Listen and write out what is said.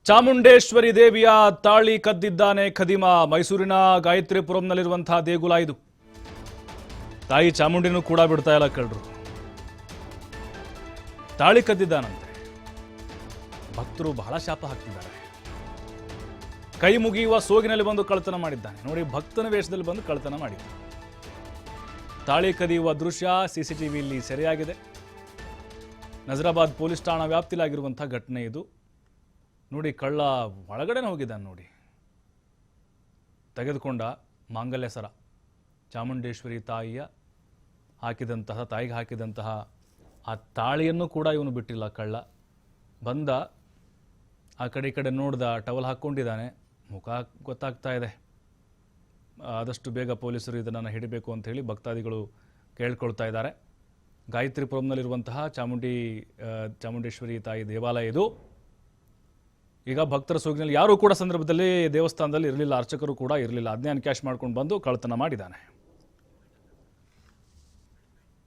ಚಾಮುಂಡೇಶ್ವರಿ ದೇವಿಯ ತಾಳಿ ಕದ್ದಿದ್ದಾನೆ ಖದೀಮ. ಮೈಸೂರಿನ ಗಾಯತ್ರಿಪುರಂನಲ್ಲಿರುವಂತಹ ದೇಗುಲ ಇದು. ತಾಯಿ ಚಾಮುಂಡಿನೂ ಕೂಡ ಬಿಡ್ತಾ ಇಲ್ಲ ಕಳ್ಳರು. ತಾಳಿ ಕದ್ದಿದ್ದಾನಂತೆ. ಭಕ್ತರು ಬಹಳ ಶಾಪ ಹಾಕ್ತಿದ್ದಾರೆ. ಕೈ ಮುಗಿಯುವ ಸೋಗಿನಲ್ಲಿ ಬಂದು ಕಳ್ಳತನ ಮಾಡಿದ್ದಾನೆ. ನೋಡಿ, ಭಕ್ತನ ವೇಷದಲ್ಲಿ ಬಂದು ಕಳ್ಳತನ ಮಾಡಿದ್ದಾನೆ. ತಾಳಿ ಕದಿಯುವ ದೃಶ್ಯ ಸಿಸಿಟಿವಿಯಲ್ಲಿ ಸೆರೆಯಾಗಿದೆ. ನಜರಾಬಾದ್ ಪೊಲೀಸ್ ಠಾಣಾ ವ್ಯಾಪ್ತಿಲಾಗಿರುವಂತಹ ಘಟನೆ ಇದು. ನೋಡಿ, ಕಳ್ಳ ಒಳಗಡೆನೇ ಹೋಗಿದ್ದಾನೆ. ನೋಡಿ, ತೆಗೆದುಕೊಂಡ ಮಾಂಗಲ್ಯ ಸರ, ಚಾಮುಂಡೇಶ್ವರಿ ತಾಯಿಗೆ ಹಾಕಿದಂತಹ ಆ ತಾಳಿಯನ್ನು ಕೂಡ ಇವನು ಬಿಟ್ಟಿಲ್ಲ. ಕಳ್ಳ ಬಂದ, ಆ ಕಡೆ ಈ ಕಡೆ ನೋಡ್ದ, ಟವಲ್ ಹಾಕ್ಕೊಂಡಿದ್ದಾನೆ, ಮುಖ ಗೊತ್ತಾಗ್ತಾ ಇದೆ. ಆದಷ್ಟು ಬೇಗ ಪೊಲೀಸರು ಇದನ್ನು ಹಿಡಿಬೇಕು ಅಂತ ಹೇಳಿ ಭಕ್ತಾದಿಗಳು ಕೇಳ್ಕೊಳ್ತಾ ಇದ್ದಾರೆ. ಗಾಯತ್ರಿಪುರಂನಲ್ಲಿರುವಂತಹ ಚಾಮುಂಡೇಶ್ವರಿ ತಾಯಿ ದೇವಾಲಯ ಇದು. ಈಗ ಭಕ್ತರ ಸೋಗಿನಲ್ಲಿ ಯಾರೂ ಕೂಡ ಸಂದರ್ಭದಲ್ಲಿ ದೇವಸ್ಥಾನದಲ್ಲಿ ಇರಲಿಲ್ಲ, ಅರ್ಚಕರು ಕೂಡ ಇರಲಿಲ್ಲ. ಅದನ್ನೇ ಕ್ಯಾಶ್ ಮಾಡ್ಕೊಂಡು ಬಂದು ಕಳ್ಳತನ ಮಾಡಿದ್ದಾನೆ.